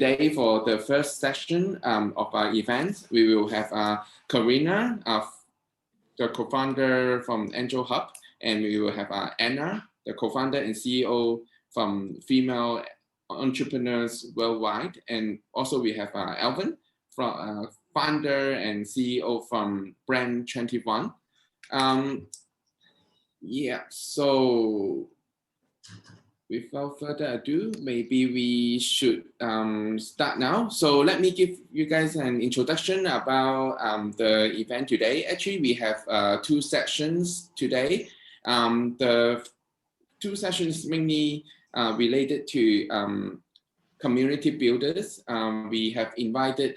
today for the first session of our event, we will have Karena, the co-founder from AngelHub, and we will have Anna, the co-founder and CEO from Female Entrepreneurs Worldwide, and also we have Alvin, from founder and CEO from Brand21. Yeah, so without further ado, maybe we should start now. So let me give you guys an introduction about the event today. Actually, we have two sessions today. The two sessions mainly related to community builders. We have invited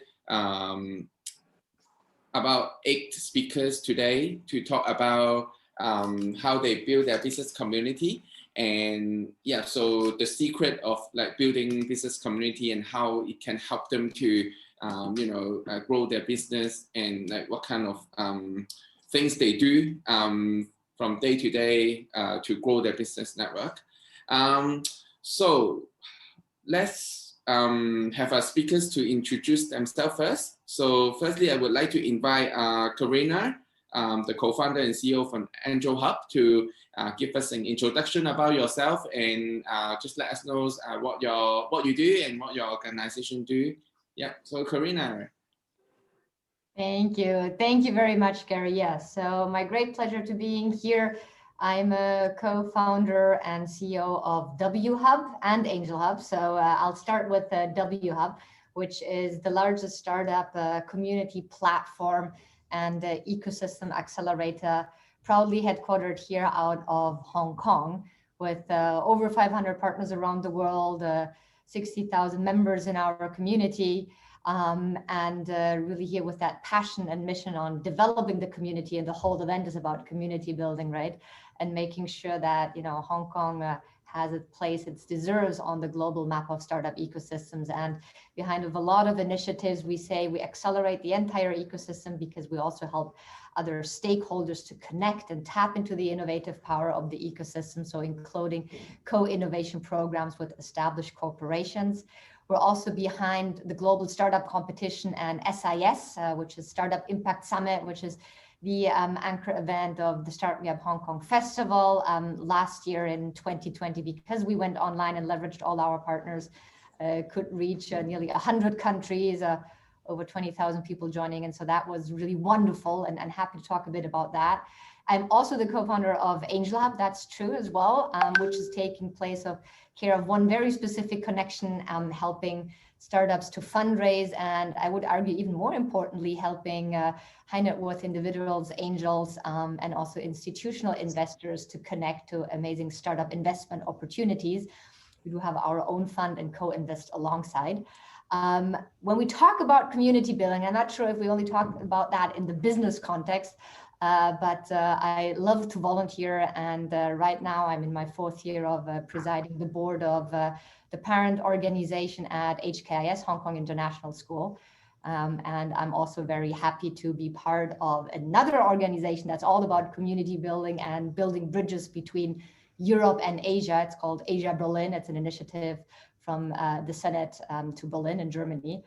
about 8 speakers today to talk about how they build their business community. And yeah, so the secret of like building business community and how it can help them to grow their business, and like what kind of things they do from day to day to grow their business network. So let's have our speakers to introduce themselves first. So firstly, I would like to invite Karena, the co-founder and CEO from AngelHub, to give us an introduction about yourself and just let us know what you do and what your organization do. Yeah, so Karena. Thank you very much, Gary. Yes, so my great pleasure to being here. I'm a co-founder and CEO of WHub and AngelHub. So I'll start with WHub, which is the largest startup community platform and ecosystem accelerator, proudly headquartered here out of Hong Kong, with over 500 partners around the world, 60,000 members in our community, and really here with that passion and mission on developing the community. And the whole event is about community building, right? And making sure that, Hong Kong has its place it deserves on the global map of startup ecosystems. And behind of a lot of initiatives, we say we accelerate the entire ecosystem because we also help other stakeholders to connect and tap into the innovative power of the ecosystem. So including co-innovation programs with established corporations. We're also behind the Global Startup Competition and SIS, which is Startup Impact Summit, which is the anchor event of the Start Me Up Hong Kong Festival last year in 2020, because we went online and leveraged all our partners, could reach nearly 100 countries, over 20,000 people joining. And so that was really wonderful, and happy to talk a bit about that. I'm also the co-founder of AngelHub, that's true as well, which is taking care of one very specific connection, helping startups to fundraise, and I would argue even more importantly, helping high net worth individuals, angels, and also institutional investors to connect to amazing startup investment opportunities. We do have our own fund and co-invest alongside. When we talk about community building, I'm not sure if we only talk about that in the business context, but I love to volunteer, and right now I'm in my 4th year of presiding the board of the parent organization at HKIS, Hong Kong International School. And I'm also very happy to be part of another organization that's all about community building and building bridges between Europe and Asia. It's called Asia Berlin. It's an initiative from the Senate to Berlin in Germany.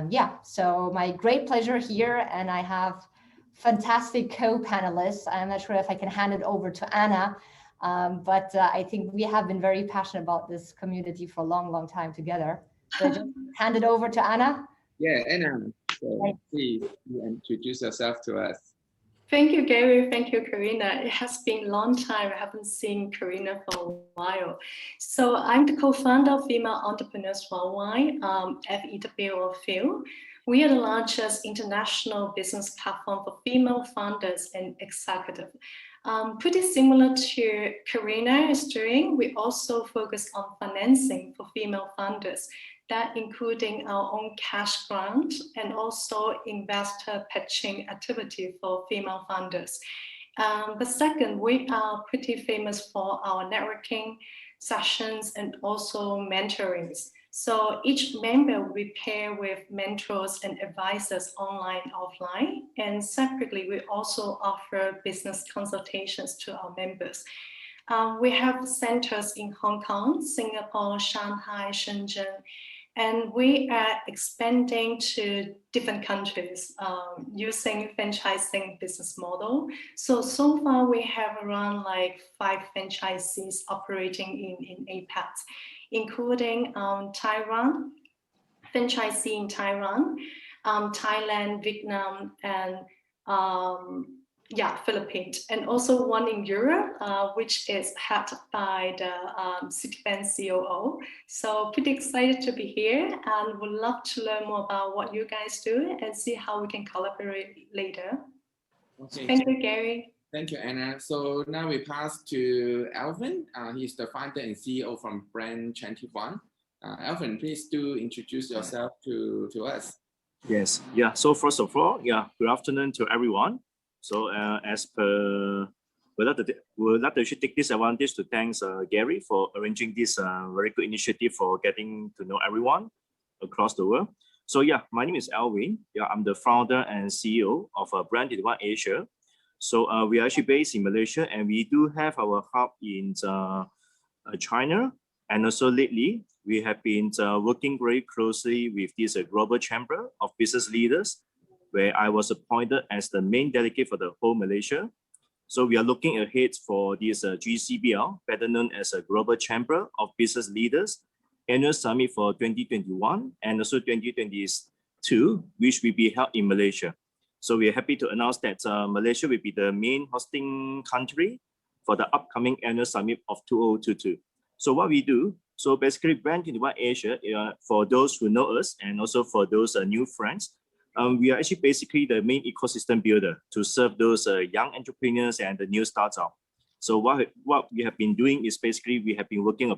Yeah, so my great pleasure here, and I have fantastic co-panelists. I'm not sure if I can hand it over to Anna, but I think we have been very passionate about this community for a long, long time together. So just hand it over to Anna. Yeah, Anna, so please introduce yourself to us. Thank you, Gary. Thank you, Karena. It has been a long time. I haven't seen Karena for a while. So I'm the co-founder of Female Entrepreneurs Worldwide, FEW or FEW. We are the largest international business platform for female founders and executives. Pretty similar to Karena is doing, we also focus on financing for female founders, that including our own cash grant and also investor pitching activity for female founders. But second, we are pretty famous for our networking sessions and also mentorings. So each member will pair with mentors and advisors online, offline, and separately we also offer business consultations to our members. We have centers in Hong Kong, Singapore, Shanghai, Shenzhen, And we are expanding to different countries using franchising business model. So far we have around like 5 franchisees operating in APAC, including Taiwan, franchisee in Taiwan, Thailand, Vietnam, and Philippines, and also one in Europe, which is headed by the Citibank COO. So pretty excited to be here and would love to learn more about what you guys do and see how we can collaborate later. Okay. Thank you, Gary. Thank you, Anna. So now we pass to Alvin. He's the founder and CEO from Brand21. Alvin, please do introduce yourself to us. Yes, yeah. So first of all, good afternoon to everyone. So as per, we'd like to actually take this advantage to thank Gary for arranging this very good initiative for getting to know everyone across the world. So my name is Alvin. I'm the founder and CEO of Brand21 Asia. So we are actually based in Malaysia, and we do have our hub in China. And also lately, we have been working very closely with this Global Chamber of Business Leaders, where I was appointed as the main delegate for the whole Malaysia. So we are looking ahead for this GCBL, better known as a Global Chamber of Business Leaders Annual Summit for 2021 and also 2022, which will be held in Malaysia. So we are happy to announce that Malaysia will be the main hosting country for the upcoming Annual Summit of 2022. So what we do, so basically Brand21 Asia, for those who know us and also for those new friends, we are actually basically the main ecosystem builder to serve those young entrepreneurs and the new startups. So what we have been doing is basically we have been working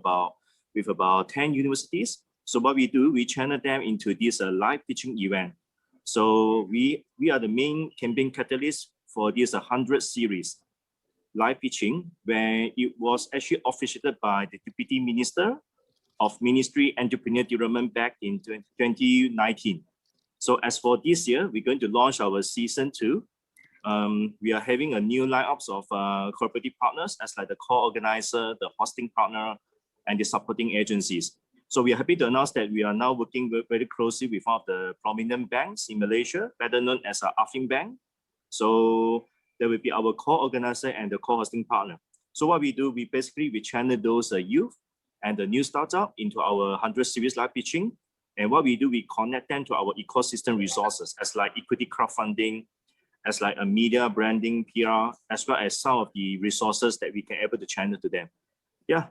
with about 10 universities. So what we do, we channel them into this live teaching event. So we are the main campaign catalyst for this 100 series live pitching, where it was actually officiated by the Deputy Minister of Ministry Entrepreneur Development back in 2019. So as for this year, we're going to launch our season 2. We are having a new lineups of cooperative partners as like the core organizer, the hosting partner, and the supporting agencies. So we are happy to announce that we are now working very closely with one of the prominent banks in Malaysia, better known as Alvin Bank. So there will be our core organizer and the core hosting partner. So what we do, we channel those youth and the new startup into our 100 series live pitching. And what we do, we connect them to our ecosystem resources as like equity crowdfunding, as like a media, branding, PR, as well as some of the resources that we can able to channel to them.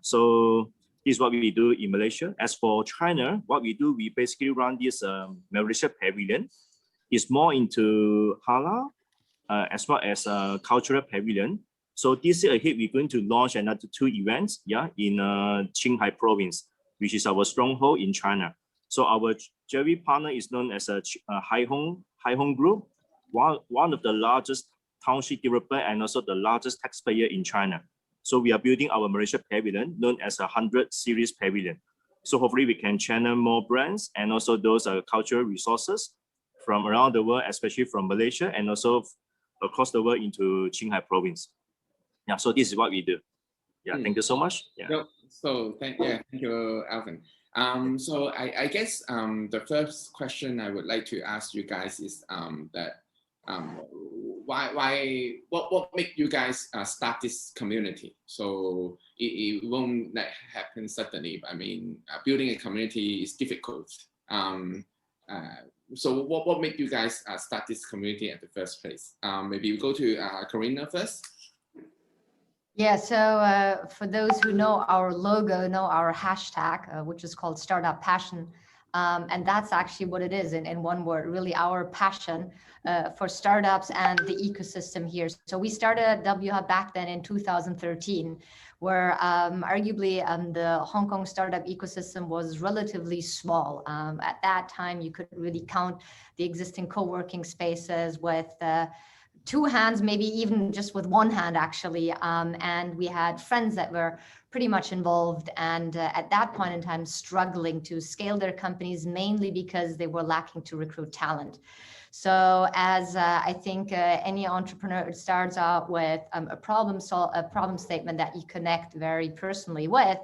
So this is what we do in Malaysia. As for China, what we do, we basically run this Malaysia Pavilion. It's more into halal, as well as a cultural pavilion. So this year ahead, we're going to launch another 2 events, in Qinghai province, which is our stronghold in China. So our JV partner is known as a Haihong Group, one of the largest township developer and also the largest taxpayer in China. So we are building our Malaysia Pavilion, known as a 100 series pavilion. So hopefully we can channel more brands and also those cultural resources from around the world, especially from Malaysia and also across the world into Qinghai province. So this is what we do. Thank you so much. So thank you, Alvin. So I guess the first question I would like to ask you guys is what make you guys start this community? So it won't happen suddenly. I mean, building a community is difficult. So what made you guys start this community at the first place? Maybe we go to Karena first. Yeah, so for those who know our logo, know our hashtag, which is called Startup Passion. And that's actually what it is in one word, really our passion for startups and the ecosystem here. So we started WHub back then in 2013, where arguably the Hong Kong startup ecosystem was relatively small. At that time, you could really count the existing co-working spaces with 2 hands, maybe even just with 1 hand actually. And we had friends that were pretty much involved and at that point in time struggling to scale their companies, mainly because they were lacking to recruit talent. So as I think any entrepreneur starts out with a problem statement that you connect very personally with,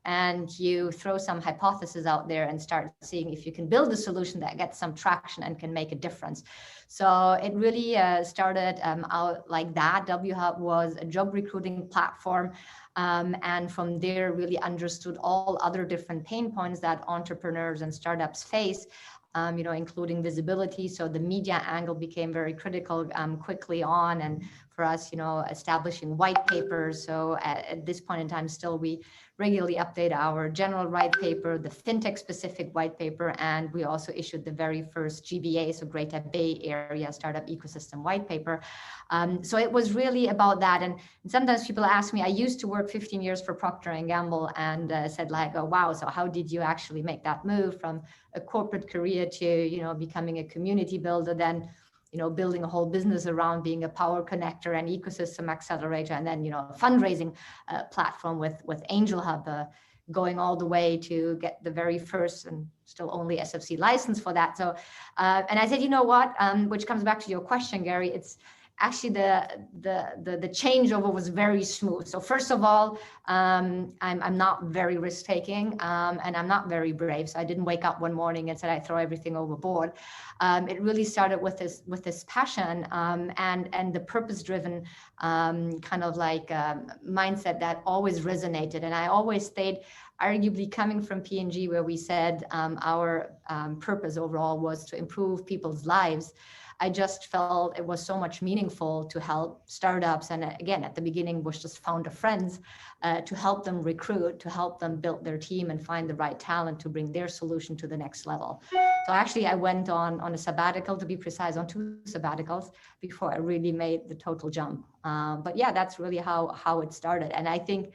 and you throw some hypothesis out there and start seeing if you can build a solution that gets some traction and can make a difference. So it really started out like that. WHub was a job recruiting platform. And from there really understood all other different pain points that entrepreneurs and startups face, including visibility. So the media angle became very critical quickly on. And for us, establishing white papers. So at this point in time, still we regularly update our general white paper, the fintech specific white paper, and we also issued the very first GBA, so Greater Bay Area Startup Ecosystem white paper. So it was really about that. And sometimes people ask me, I used to work 15 years for Procter & Gamble, and said like, oh, wow, so how did you actually make that move from a corporate career to, becoming a community builder, then building a whole business around being a power connector and ecosystem accelerator, and then, a fundraising platform with AngelHub, going all the way to get the very first and still only SFC license for that. So, and I said, you know what, which comes back to your question, Gary, it's actually the changeover was very smooth. So first of all, I'm not very risk taking, and I'm not very brave. So I didn't wake up one morning and said I throw everything overboard. It really started with this passion and the purpose driven kind of like mindset that always resonated. And I always stayed, arguably coming from P&G, where we said our purpose overall was to improve people's lives. I just felt it was so much meaningful to help startups. And again, at the beginning was just founder friends, to help them recruit, to help them build their team and find the right talent to bring their solution to the next level. So actually I went on a sabbatical, to be precise, on 2 sabbaticals before I really made the total jump. But yeah, that's really how it started. And I think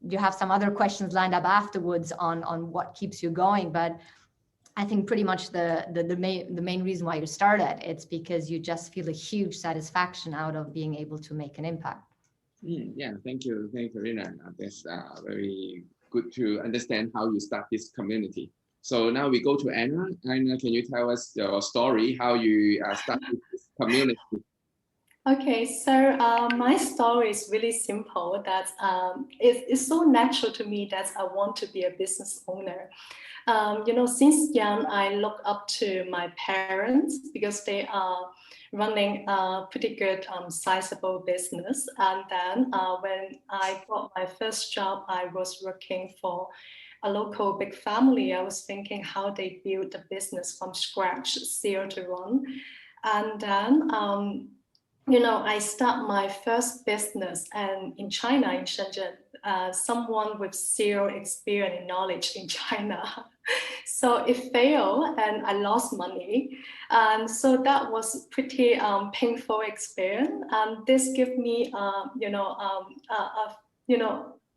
you have some other questions lined up afterwards on what keeps you going, but I think pretty much the main reason why you started, it's because you just feel a huge satisfaction out of being able to make an impact. Yeah, thank you, Karena. That's very good to understand how you start this community. So now we go to Anna. Anna, can you tell us your story, how you started this community? Okay, so my story is really simple. That it's so natural to me that I want to be a business owner. Since young, I look up to my parents because they are running a pretty good, sizable business. And then when I got my first job, I was working for a local big family. I was thinking how they build a business from scratch, 0 to 1. And then, I start my first business and in China, in Shenzhen, someone with 0 experience and knowledge in China. So it failed and I lost money. And so that was pretty painful experience. And this gave me,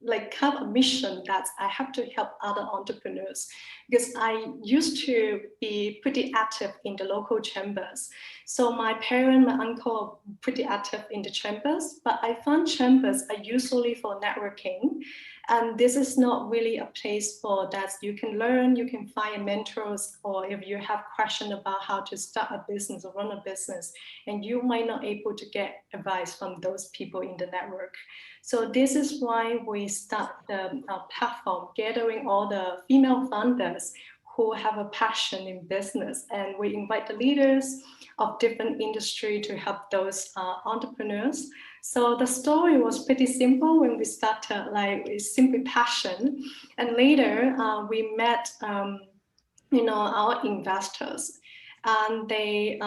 like kind of a mission that I have to help other entrepreneurs, because I used to be pretty active in the local chambers. So my parent, my uncle are pretty active in the chambers, but I found chambers are usually for networking. And this is not really a place for that. You can learn, you can find mentors, or if you have questions about how to start a business or run a business, and you might not able to get advice from those people in the network. So this is why we start the platform, gathering all the female founders who have a passion in business. And we invite the leaders of different industry to help those entrepreneurs. So the story was pretty simple when we started, like it's simply passion. And later we met, our investors, and they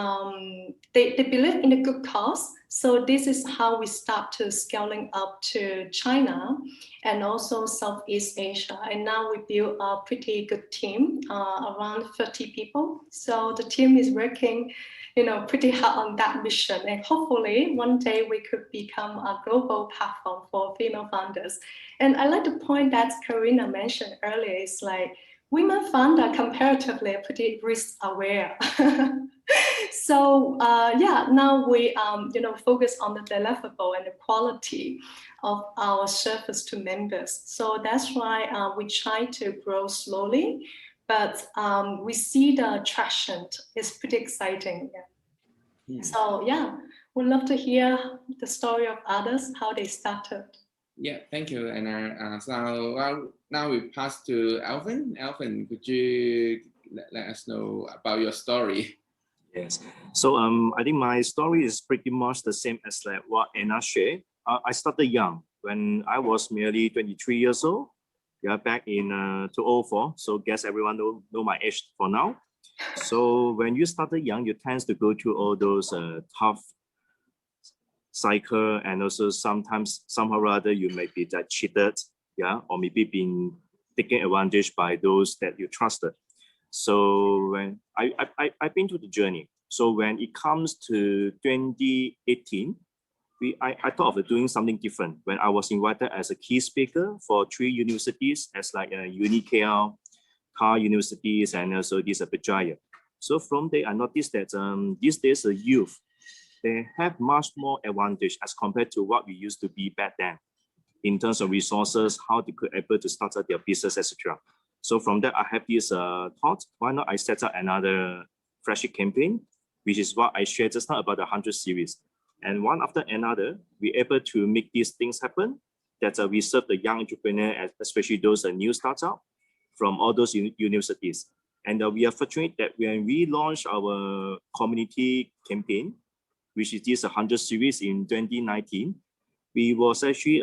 believe in a good cause. So this is how we start to scaling up to China and also Southeast Asia. And now we build a pretty good team, around 30 people. So the team is working, pretty hard on that mission. And hopefully one day we could become a global platform for female founders. And I like the point that Karena mentioned earlier, is like, women founders comparatively are pretty risk aware. So now we focus on the deliverable and the quality of our service to members. So that's why we try to grow slowly, but we see the traction is pretty exciting. Yeah. So yeah, would love to hear the story of others, how they started. Yeah, thank you. And so now we pass to Alvin. Alvin, could you let us know about your story? Yes. So I think my story is pretty much the same as like what Anna shared. I started young when I was merely 23 years old. Yeah, back in 2004. So guess everyone know my age for now. So when you started young, you tend to go through all those tough cycle, and also sometimes somehow or other you may be that cheated, yeah, or maybe being taken advantage by those that you trusted. So when I've been through the journey. So when it comes to 2018, I thought of doing something different when I was invited as a key speaker for 3 universities as like UniKL, Car universities, and also this Pajaya. So from there, I noticed that these days the youth, they have much more advantage as compared to what we used to be back then in terms of resources, how they could able to start up their business, etc. So from that, I have this thought, why not I set up another flagship campaign, which is what I shared just now about the 100 series. And one after another, we're able to make these things happen, that we serve the young entrepreneur, especially those new startups from all those universities. And we are fortunate that when we launched our community campaign, which is this 100 series in 2019, we was actually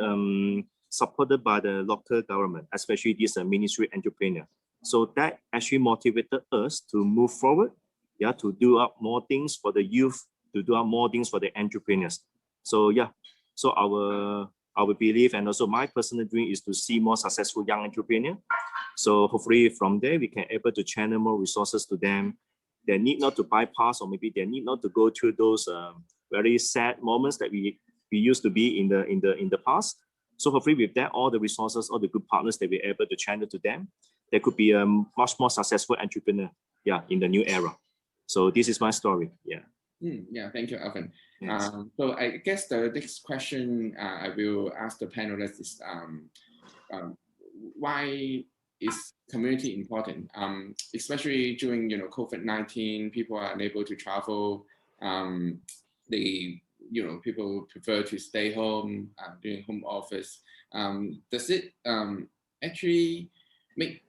supported by the local government, especially this ministry entrepreneur. So that actually motivated us to move forward, yeah, to do up more things for the youth, to do up more things for the entrepreneurs. So yeah, so our belief and also my personal dream is to see more successful young entrepreneurs. So hopefully from there, we can able to channel more resources to them. They need not to bypass, or maybe they need not to go through those very sad moments that we used to be in the past. So hopefully with that, all the resources, all the good partners that we're able to channel to them, there could be a much more successful entrepreneur, yeah, in the new era. So this is my story. Yeah. Yeah, thank you, Alvin. Yes. So I guess the next question I will ask the panelists is why is community important? Especially during COVID-19, people are unable to travel. People prefer to stay home, doing home office. Does it actually make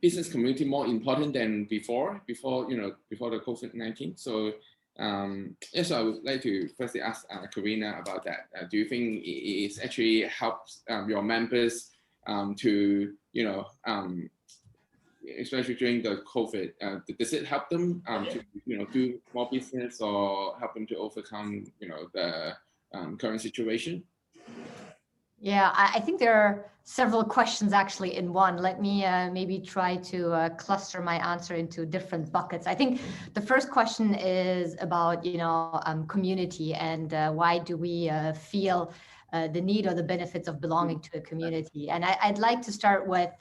business community more important than before the COVID-19? So so I would like to firstly ask Karena about that. Do you think it actually helps your members to especially during the COVID, does it help them to do more business or help them to overcome the current situation? Yeah, I think there are several questions actually in one. Let me maybe try to cluster my answer into different buckets. I think the first question is about community and why do we feel the need or the benefits of belonging to a community. And I'd like to start with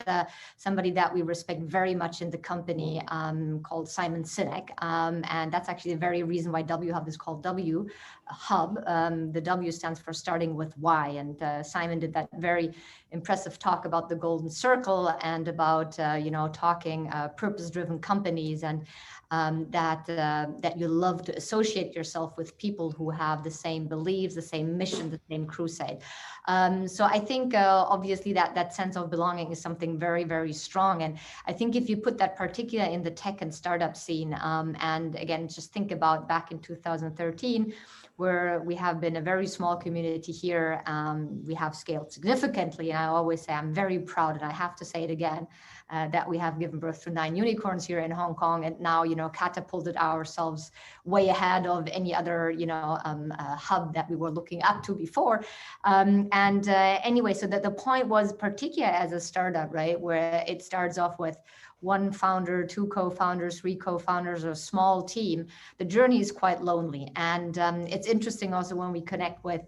somebody that we respect very much in the company called Simon Sinek. And that's actually the very reason why WHub is called WHub. The W stands for starting with why. And Simon did that very impressive talk about the golden circle and about, talking purpose-driven companies and that you love to associate yourself with people who have the same beliefs, the same mission, the same crusade. So I think obviously that sense of belonging is something very, very strong. And I think if you put that particularly in the tech and startup scene, and again, just think about back in 2013, where we have been a very small community here. We have scaled significantly. And I always say I'm very proud, and I have to say it again, that we have given birth to 9 unicorns here in Hong Kong, and now, catapulted ourselves way ahead of any other, hub that we were looking up to before. Anyway, so that the point was, particularly as a startup, right, where it starts off with 1 founder, 2 co-founders, 3 co-founders, or a small team, the journey is quite lonely. And it's interesting also when we connect with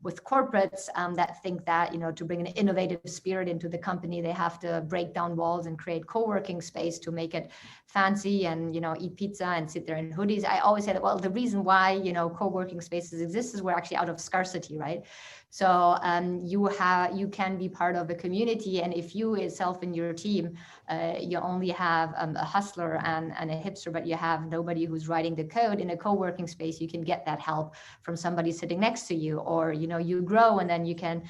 corporates that think that, to bring an innovative spirit into the company, they have to break down walls and create co-working space to make it fancy and, eat pizza and sit there in hoodies. I always say that, well, the reason why, co-working spaces exist is we're actually out of scarcity, right? So you can be part of a community, and if you itself in your team, you only have a hustler and a hipster, but you have nobody who's writing the code in a co-working space, you can get that help from somebody sitting next to you, or you grow and then you can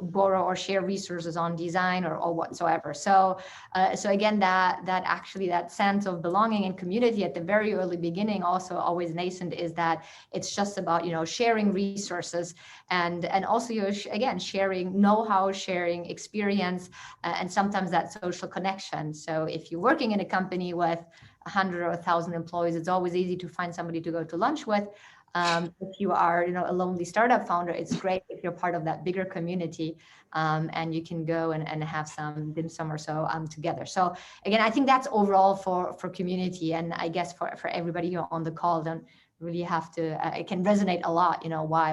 borrow or share resources on design or whatsoever. So again, that sense of belonging and community at the very early beginning, also always nascent, is that it's just about sharing resources and also again sharing know-how, sharing experience, and sometimes that social connection. So if you're working in a company with 100 or 1,000 employees, it's always easy to find somebody to go to lunch with. If you are, a lonely startup founder, it's great if you're part of that bigger community, and you can go and have some dim sum or so together. So again, I think that's overall for community, and I guess for everybody on the call, don't really have to. It can resonate a lot,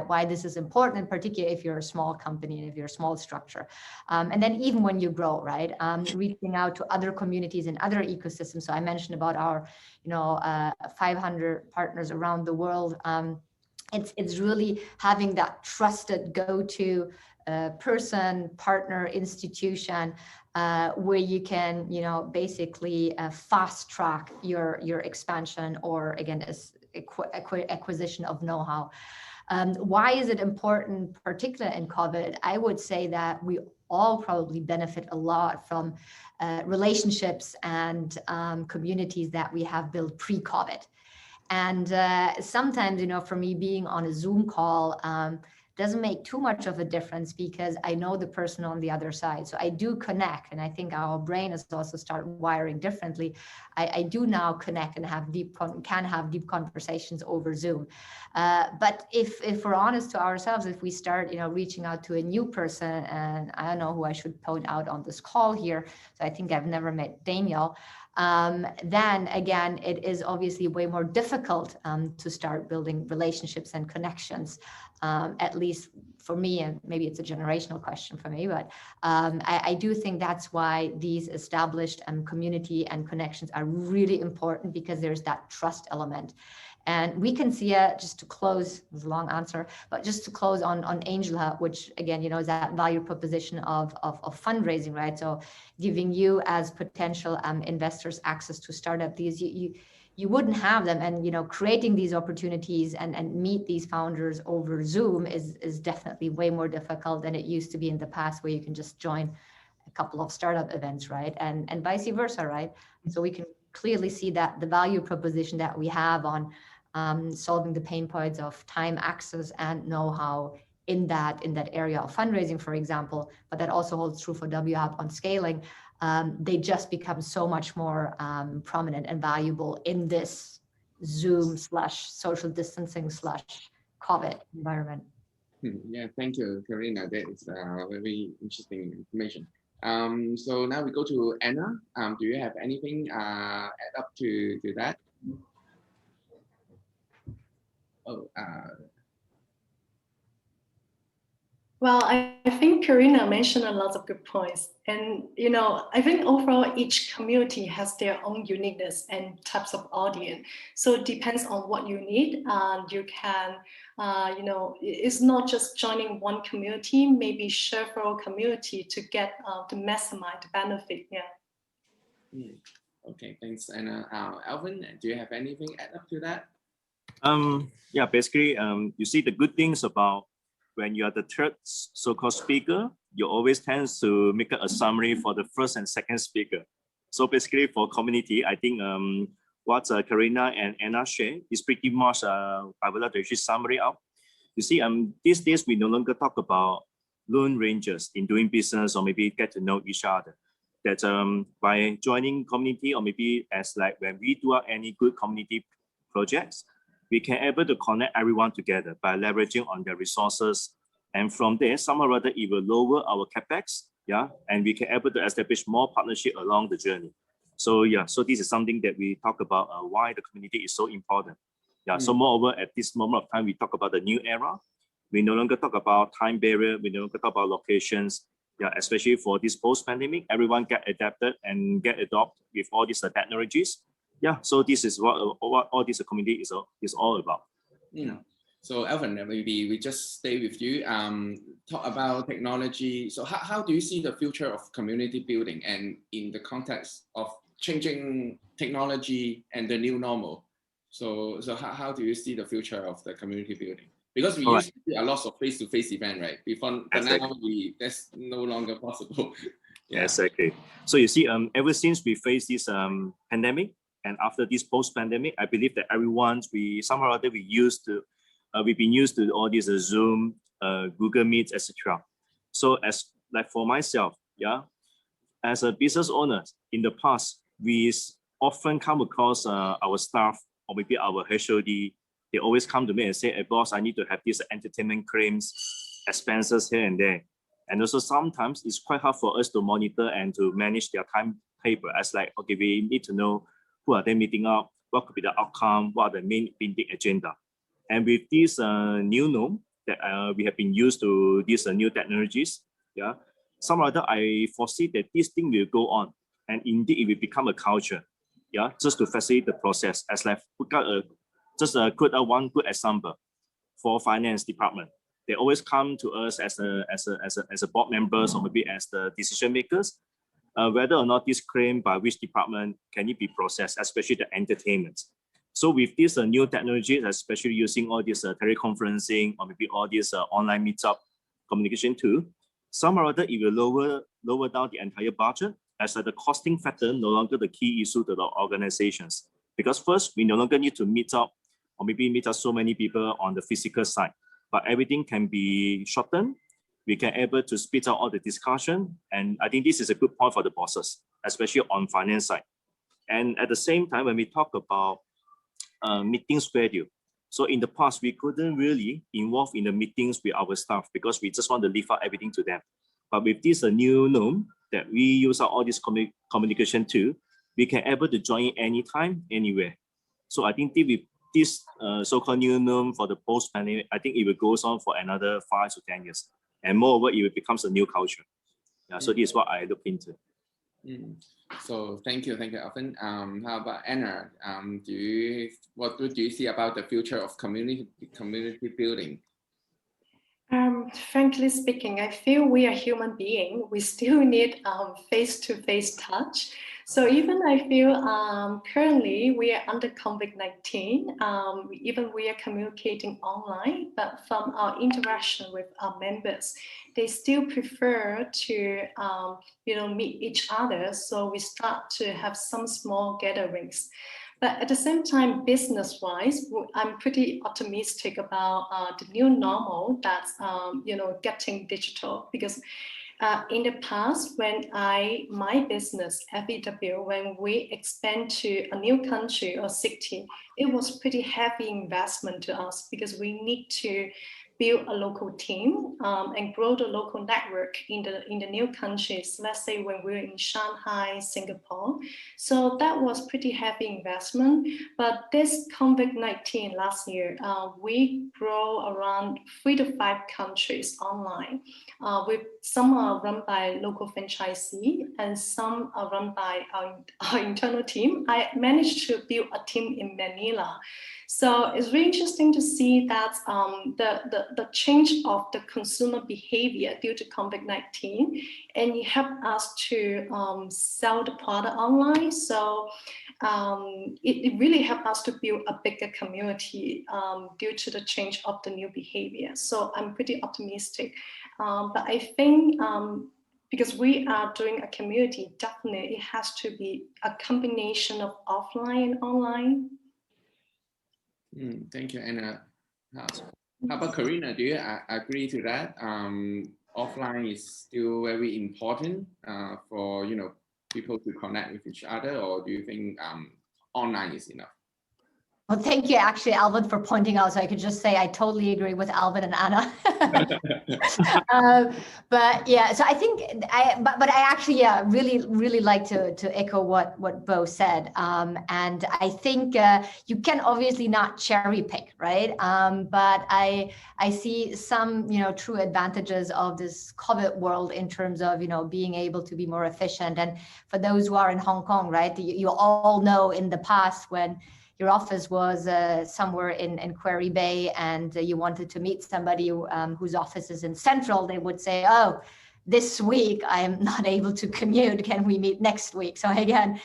why this is important, in particular if you're a small company and if you're a small structure, and then even when you grow, right? Reaching out to other communities and other ecosystems. So I mentioned about our 500 partners around the world. It's really having that trusted go-to person, partner, institution, where you can basically fast track your expansion, or again acquisition of know-how. Why is it important, particularly in COVID? I would say that we all probably benefit a lot from relationships and communities that we have built pre-COVID. And sometimes, for me, being on a Zoom call doesn't make too much of a difference, because I know the person on the other side. So I do connect, and I think our brain has also started wiring differently. I do now connect and can have deep conversations over Zoom. But if we're honest to ourselves, if we start reaching out to a new person, and I don't know who I should point out on this call here, so I think I've never met Daniel, then again, it is obviously way more difficult to start building relationships and connections, at least for me, and maybe it's a generational question for me, but I do think that's why these established community and connections are really important, because there's that trust element. And we can see it, just to close, it was a long answer, but just to close on AngelHub, which again, is that value proposition of fundraising, right? So giving you as potential investors access to startup, these you wouldn't have them, and creating these opportunities and meet these founders over Zoom is definitely way more difficult than it used to be in the past, where you can just join a couple of startup events, right? And vice versa, right? So we can clearly see that the value proposition that we have on solving the pain points of time, access, and know-how in that area of fundraising, for example, but that also holds true for WHub on scaling. They just become so much more prominent and valuable in this Zoom/social distancing /COVID environment. Yeah, thank you, Karena. That is very interesting information. So now we go to Anna. Do you have anything add up to that? Oh, well, I think Karena mentioned a lot of good points. And, I think overall each community has their own uniqueness and types of audience. So it depends on what you need. You can, it's not just joining one community, maybe several community to get to maximize the benefit. Yeah. Okay, thanks, Anna. Alvin, do you have anything add up to that? Yeah, basically, you see the good things about when you are the third so-called speaker, you always tend to make a summary for the first and second speaker. So basically for community, I think what Karena and Anna share is pretty much, I would like to actually summary up. You see, these days we no longer talk about lone rangers in doing business or maybe get to know each other. That by joining community, or maybe as like when we do any good community projects, we can able to connect everyone together by leveraging on their resources. And from there, somehow or other, it will lower our capex, yeah, and we can able to establish more partnership along the journey. So yeah, so this is something that we talk about why the community is so important. Yeah, so moreover, at this moment of time, we talk about the new era. We no longer talk about time barrier, we no longer talk about locations. Yeah, especially for this post-pandemic, everyone get adapted and get adopted with all these technologies. Yeah, so this is what all this community is all about. Yeah. So Alvin, maybe we just stay with you. Talk about technology. So how do you see the future of community building, and in the context of changing technology and the new normal? So how do you see the future of the community building? Because we used to do a lot of face-to-face event, right? Before, but now that's no longer possible. Yeah. Exactly. So you see, ever since we faced this pandemic, and after this post-pandemic, I believe that somehow or other we've been used to all these Zoom, Google Meets, etc. So like for myself, as a business owner, in the past, we often come across our staff or maybe our HOD. They always come to me and say, "Hey, boss, I need to have these entertainment claims, expenses here and there." And also sometimes it's quite hard for us to monitor and to manage their timetable. As like, okay, we need to know who are they meeting up, what could be the outcome, what are the main big agenda. And with this new norm that we have been used to these new technologies, some other I foresee that this thing will go on, and indeed it will become a culture, just to facilitate the process. As like quote one good example for finance department. They always come to us as a board members or maybe as the decision makers, whether or not this claim by which department can it be processed, especially the entertainment. So with this new technologies, especially using all this teleconferencing or maybe all this online meetup communication tool, somehow or other it will lower down the entire budget, as the costing factor no longer the key issue to the organizations. Because first, we no longer need to meet up or maybe meet up so many people on the physical side, but everything can be shortened. We can able to speed out all the discussion. And I think this is a good point for the bosses, especially on finance side. And at the same time, when we talk about meeting schedule, so in the past, we couldn't really involve in the meetings with our staff because we just want to leave out everything to them. But with this new norm that we use all this communication tool, we can able to join anytime, anywhere. So I think with this so-called new norm for the post-pandemic, I think it will go on for another 5 to 10 years. And moreover, it becomes a new culture. So this is what I look into. So thank you, Alvin. How about Anna? What do you see about the future of community building? Frankly speaking, I feel we are human beings. We still need face-to-face touch. So even I feel currently we are under COVID-19, even we are communicating online, but from our interaction with our members, they still prefer to meet each other. So we start to have some small gatherings. But at the same time, business-wise, I'm pretty optimistic about the new normal that's getting digital, because in the past, when my business, FEW, when we expand to a new country or city, it was pretty heavy investment to us because we need to build a local team and grow the local network in the new countries. Let's say when we were in Shanghai, Singapore. So that was pretty heavy investment. But this COVID-19 last year, we grow around 3 to 5 countries online. With some are run by local franchisee and some are run by our internal team. I managed to build a team in Manila. So it's really interesting to see that the change of the consumer behavior due to COVID-19, and it helped us to sell the product online. So it really helped us to build a bigger community due to the change of the new behavior. So I'm pretty optimistic. But I think because we are doing a community, definitely it has to be a combination of offline and online. Thank you, Anna. How about Karena? Do you agree to that? Offline is still very important for people to connect with each other, or do you think online is enough? Well, thank you, actually, Alvin, for pointing out. So I could just say I totally agree with Alvin and Anna. But yeah, so I think but I actually really like to echo what Bo said. And I think you can obviously not cherry pick, right? But I see some true advantages of this COVID world in terms of being able to be more efficient. And for those who are in Hong Kong, right, you all know in the past when your office was somewhere in Quarry Bay and you wanted to meet somebody whose office is in Central, they would say, oh, this week I am not able to commute. Can we meet next week? So again,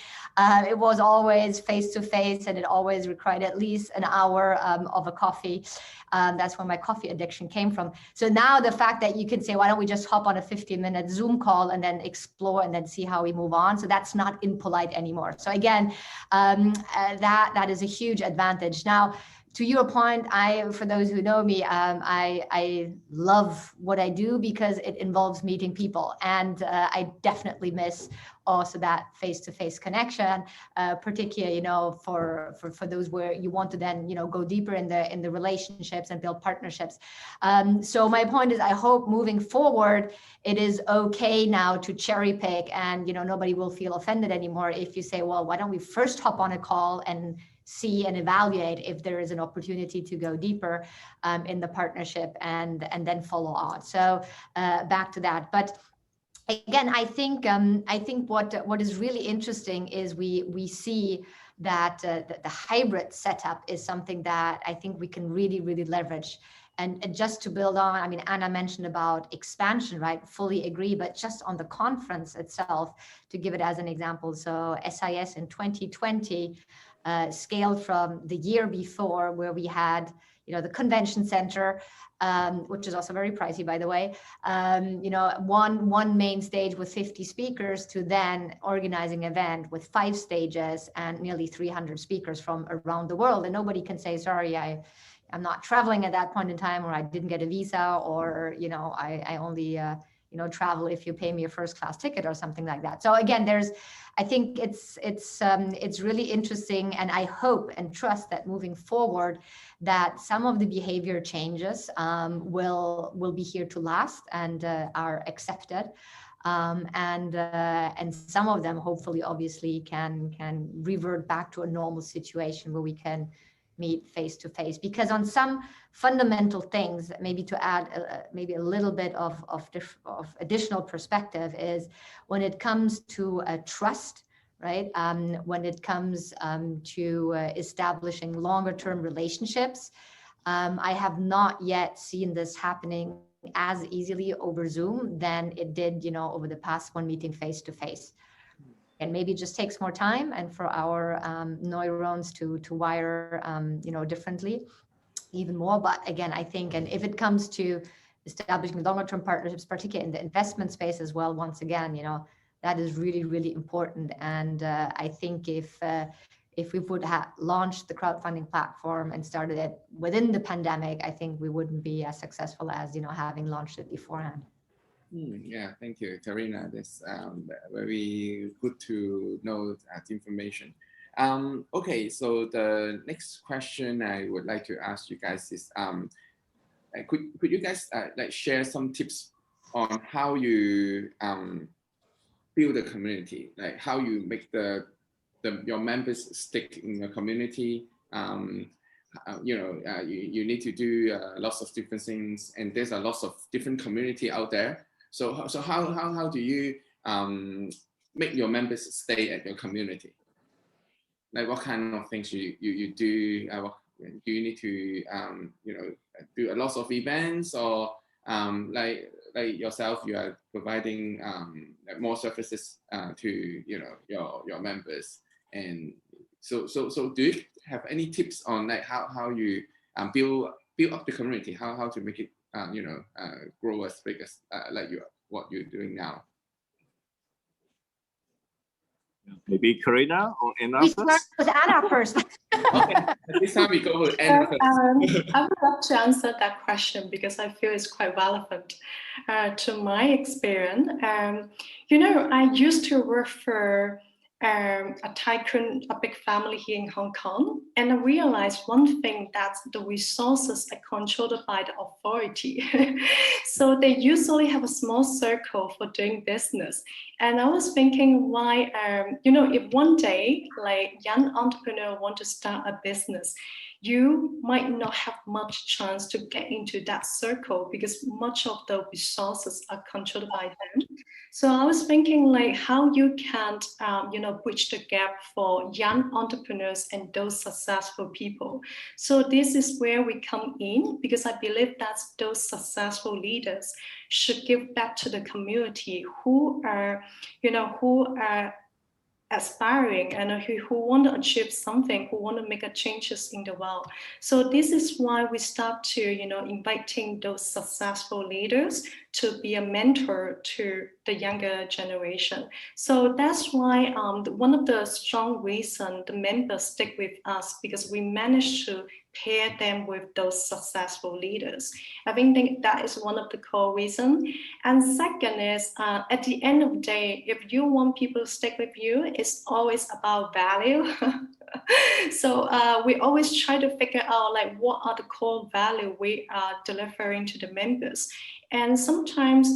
it was always face-to-face, and it always required at least an hour of a coffee. That's where my coffee addiction came from. So now the fact that you can say, why don't we just hop on a 15-minute Zoom call and then explore and then see how we move on? So that's not impolite anymore. So again, that is a huge advantage. Now, to your point, for those who know me, I love what I do because it involves meeting people, and I definitely miss also that face-to-face connection, particularly, for those where you want to then, go deeper in the relationships and build partnerships. So my point is, I hope moving forward, it is okay now to cherry pick, and nobody will feel offended anymore if you say, well, why don't we first hop on a call and see and evaluate if there is an opportunity to go deeper in the partnership and then follow on. So back to that. But again, I think what is really interesting is we see that the hybrid setup is something that I think we can really, really leverage. And just to build on, I mean, Anna mentioned about expansion, right? Fully agree, but just on the conference itself, to give it as an example. So SIS in 2020 scaled from the year before, where we had, the convention center, which is also very pricey, by the way, one main stage with 50 speakers, to then organizing an event with 5 stages and nearly 300 speakers from around the world. And nobody can say, sorry, I'm not traveling at that point in time, or I didn't get a visa, or, I only, travel if you pay me a first class ticket or something like that. So again, I think it's really interesting, and I hope and trust that moving forward, that some of the behavior changes will be here to last and are accepted. And some of them hopefully obviously can revert back to a normal situation where we can meet face to face, because on some fundamental things, maybe to add maybe a little bit of additional perspective, is when it comes to trust, right? When it comes to establishing longer term relationships, I have not yet seen this happening as easily over Zoom than it did, over the past one meeting face to face. And maybe it just takes more time, and for our neurons to wire, differently, even more. But again, I think, and if it comes to establishing longer-term partnerships, particularly in the investment space as well, once again, that is really, really important. And I think if we would have launched the crowdfunding platform and started it within the pandemic, I think we wouldn't be as successful as, having launched it beforehand. Yeah, thank you, Karena. That's very good to know that information. Okay, so the next question I would like to ask you guys is, could you guys share some tips on how you build a community, like how you make your members stick in your community? You need to do lots of different things, and there's a lot of different community out there. So how do you make your members stay at your community? Like what kind of things you do? Do you need to do a lot of events, or like yourself, you are providing more services to your members? And so do you have any tips on like how you build up the community, how to make it grow as big as what you're doing now? Maybe Karena or Anna We first? start with Anna first. Okay, this time we go with Anna first. I would love to answer that question because I feel it's quite relevant to my experience. I used to work for a tycoon, a big family here in Hong Kong, and I realized one thing, that the resources are controlled by the authority. So they usually have a small circle for doing business. And I was thinking, why, if one day, like young entrepreneur want to start a business, you might not have much chance to get into that circle because much of the resources are controlled by them. So I was thinking like how you can, bridge the gap for young entrepreneurs and those successful people. So this is where we come in, because I believe that those successful leaders should give back to the community who are aspiring and who want to achieve something, who want to make a changes in the world. So this is why we start to, inviting those successful leaders to be a mentor to the younger generation. So that's why one of the strong reasons the members stick with us, because we managed to pair them with those successful leaders. I think that is one of the core reasons. And second is, at the end of the day, if you want people to stick with you, it's always about value. So we always try to figure out like what are the core value we are delivering to the members. And sometimes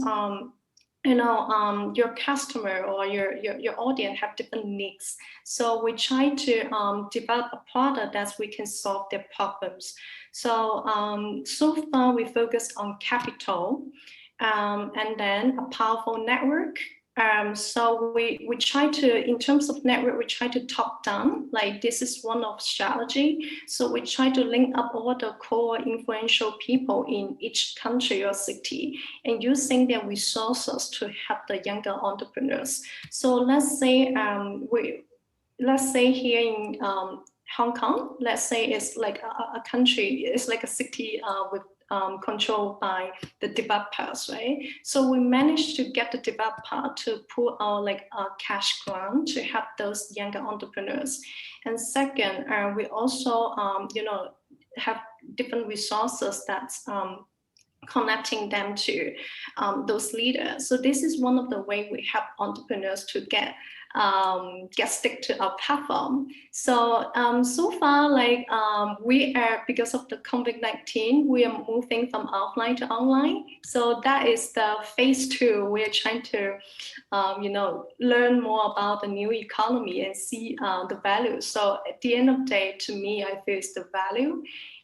your customer or your audience have different needs. So we try to develop a product that we can solve their problems. So so far we focus on capital, and then a powerful network. So we try to, in terms of network, we try to top down, like this is one of strategy. So we try to link up all the core influential people in each country or city and using their resources to help the younger entrepreneurs. So let's say here in Hong Kong, let's say it's like a country, it's like a city with controlled by the developers, right? So we managed to get the developer to put out like a cash grant to help those younger entrepreneurs. And second, we also, have different resources that's connecting them to those leaders. So this is one of the ways we help entrepreneurs to get stick to our platform. So so far, like we are, because of the COVID-19, we are moving from offline to online. So that is the phase 2. We are trying to, learn more about the new economy and see the value. So at the end of the day, to me, I feel it's the value.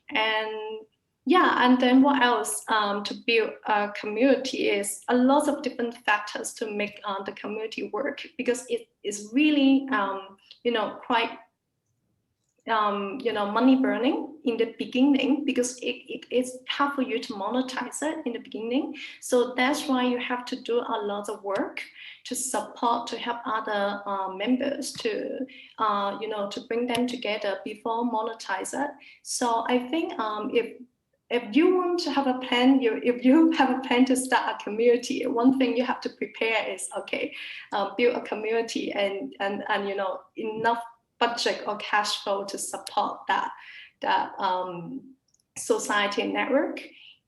And yeah, and then what else to build a community is a lot of different factors to make the community work, because it is really, quite, money burning in the beginning, because it's hard for you to monetize it in the beginning. So that's why you have to do a lot of work to support, to help other members to, to bring them together before monetize it. So I think if you want to have a plan, if you have a plan to start a community, one thing you have to prepare is, okay, build a community and enough budget or cash flow to support that society network.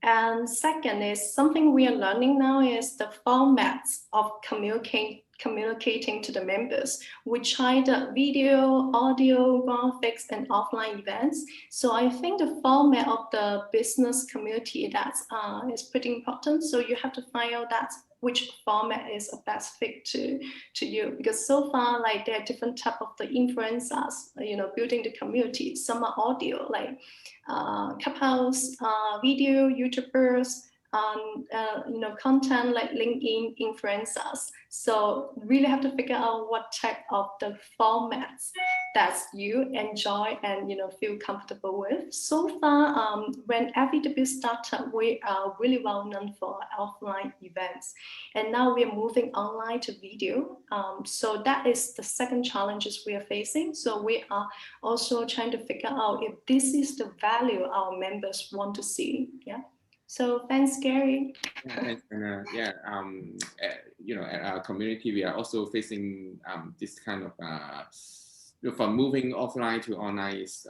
And second is something we are learning now is the formats of communicating to the members. We tried the video, audio, graphics, and offline events. So I think the format of the business community is pretty important. So you have to find out which format is a best fit to you, because so far, like there are different type of the influencers, building the community. Some are audio, like Clubhouse, video, YouTubers, content like LinkedIn influencers. So really have to figure out what type of the formats that you enjoy and feel comfortable with. So far, when FEW started, we are really well known for offline events, and now we are moving online to video. So that is the second challenges we are facing. So we are also trying to figure out if this is the value our members want to see. Yeah. So thanks, Gary. Yeah, thanks, Anna. Yeah, at our community, we are also facing this kind of from moving offline to online is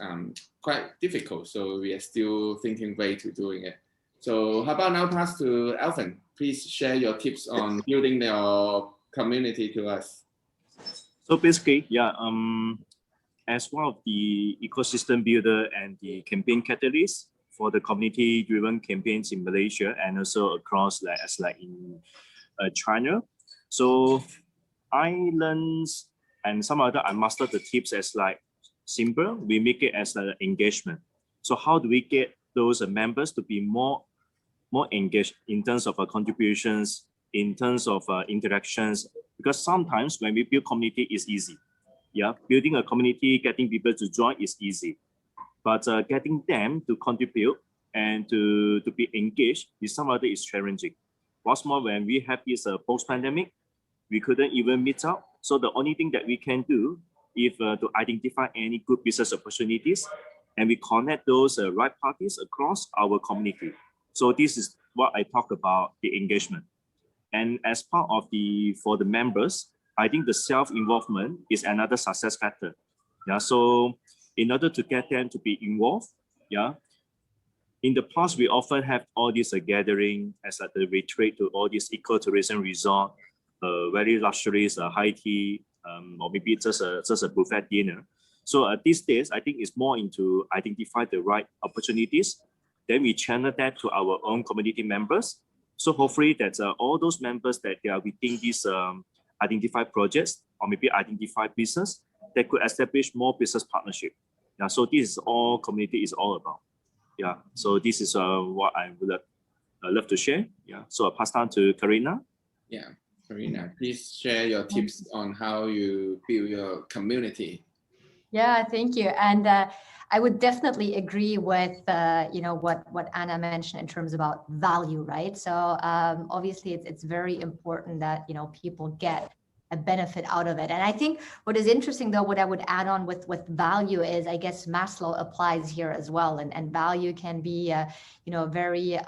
quite difficult. So we are still thinking way to doing it. So how about now pass to Alvin? Please share your tips on building your community to us. So basically, yeah, as one of the ecosystem builder and the campaign catalyst for the community-driven campaigns in Malaysia and also across in China. So I learned and some other I mastered the tips as like simple. We make it as an engagement. So how do we get those members to be more engaged in terms of contributions, in terms of interactions? Because sometimes when we build community, it's easy. Yeah, building a community, getting people to join is easy, but getting them to contribute and to be engaged is somewhat is challenging. What's more, when we have this post-pandemic, we couldn't even meet up. So the only thing that we can do is to identify any good business opportunities, and we connect those right parties across our community. So this is what I talk about, the engagement. And as part of for the members, I think the self-involvement is another success factor. Yeah. So in order to get them to be involved, yeah. In the past, we often have all these gathering as the retreat to all these ecotourism resort, very luxurious high tea, or maybe just a buffet dinner. So these days, I think it's more into identify the right opportunities. Then we channel that to our own community members. So hopefully that all those members that they are within these identified projects or maybe identified business that could establish more business partnership. Yeah, so this is all community is all about. Yeah, so this is what I would love to share. Yeah, so I'll pass down to Karena. Yeah, Karena, please share your tips on how you build your community. Yeah, thank you. And I would definitely agree with what Anna mentioned in terms about value, right? So obviously it's very important that people get a benefit out of it. And I think what is interesting though, what I would add on with value is, I guess Maslow applies here as well. And value can be very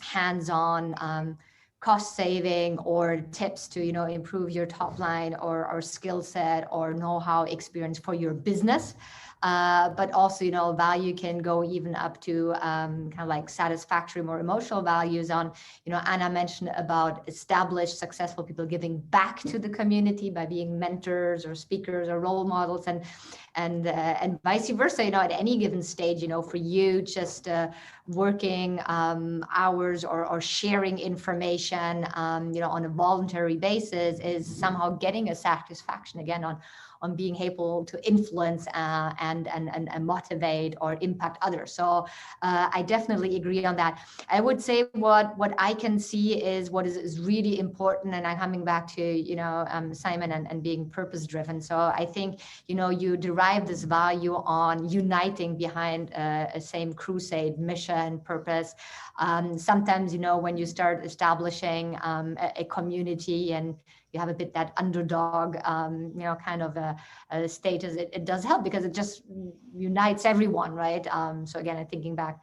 hands-on, cost saving or tips to improve your top line or skill set or know-how experience for your business. But also, value can go even up to kind of like satisfactory, more emotional values on, Anna mentioned about established, successful people giving back to the community by being mentors or speakers or role models and vice versa, at any given stage, for you just working hours or sharing information, on a voluntary basis is somehow getting a satisfaction again on being able to influence and motivate or impact others. So I definitely agree on that. I would say what I can see is what is really important, and I'm coming back to Simon and being purpose driven. So I think you derive this value on uniting behind a same crusade, mission, purpose. Sometimes when you start establishing a community and you have a bit that underdog, kind of a status, it does help because it just unites everyone, right? So again, I'm thinking back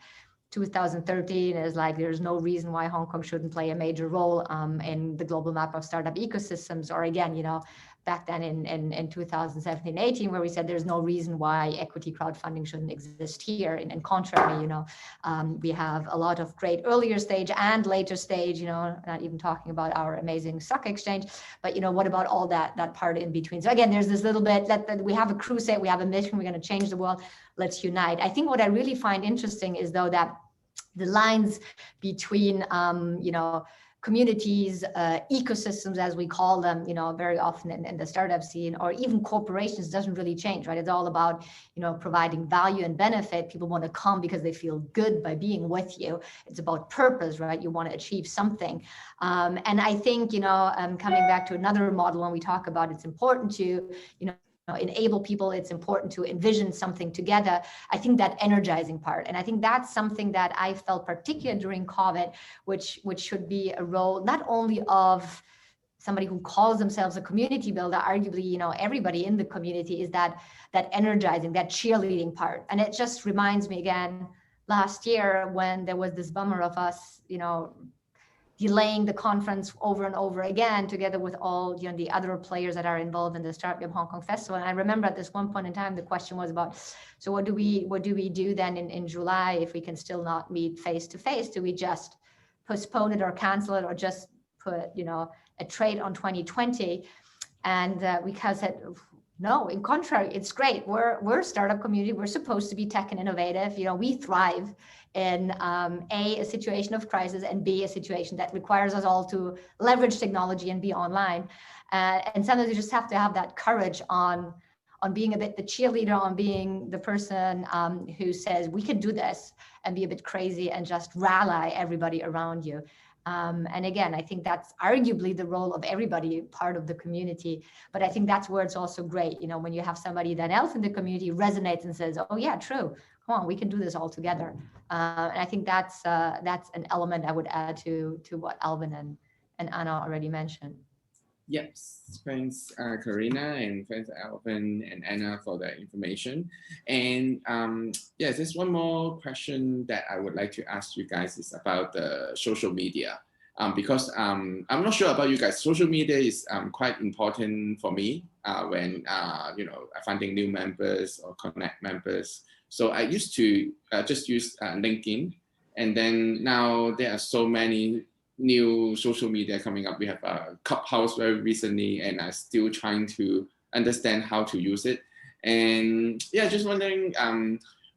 2013 is like, there's no reason why Hong Kong shouldn't play a major role in the global map of startup ecosystems. Or again, back then in 2017-18, where we said there's no reason why equity crowdfunding shouldn't exist here. And contrary, we have a lot of great earlier stage and later stage, not even talking about our amazing CsuiteXchange, but what about all that part in between? So again, there's this little bit that we have a crusade, we have a mission, we're going to change the world, let's unite. I think what I really find interesting is though that the lines between, communities, ecosystems, as we call them, very often in the startup scene, or even corporations, doesn't really change, right? It's all about, providing value and benefit. People want to come because they feel good by being with you. It's about purpose, right? You want to achieve something. And I think, coming back to another model when we talk about it's important to, enable people, it's important to envision something together. I think that energizing part. And I think that's something that I felt particularly during COVID, which should be a role not only of somebody who calls themselves a community builder, arguably, everybody in the community, is that energizing, that cheerleading part. And it just reminds me again, last year when there was this bummer of us, delaying the conference over and over again, together with all the other players that are involved in the Startup Hong Kong Festival. And I remember at this one point in time, the question was about, so what do we do then in July if we can still not meet face to face? Do we just postpone it or cancel it or just put a trade on 2020? And we said, no, in contrary, it's great. We're a startup community. We're supposed to be tech and innovative. We thrive in a situation of crisis, and B, a situation that requires us all to leverage technology and be online. And sometimes you just have to have that courage on on being a bit the cheerleader, on being the person who says we can do this, and be a bit crazy and just rally everybody around you. And again, I think that's arguably the role of everybody, part of the community. But I think that's where it's also great, you know, when you have somebody that else in the community resonates and says, oh yeah, true, come on, we can do this all together. And I think that's an element I would add to what Alvin and Anna already mentioned. Yes, thanks Karina, and thanks Alvin and Anna for that information. And yes, there's one more question that I would like to ask you guys is about the social media. Because I'm not sure about you guys, social media is quite important for me when you know, finding new members or connect members. So I used to just use LinkedIn, and then now there are so many new social media coming up. We have Clubhouse very recently, and I'm still trying to understand how to use it. And yeah, just wondering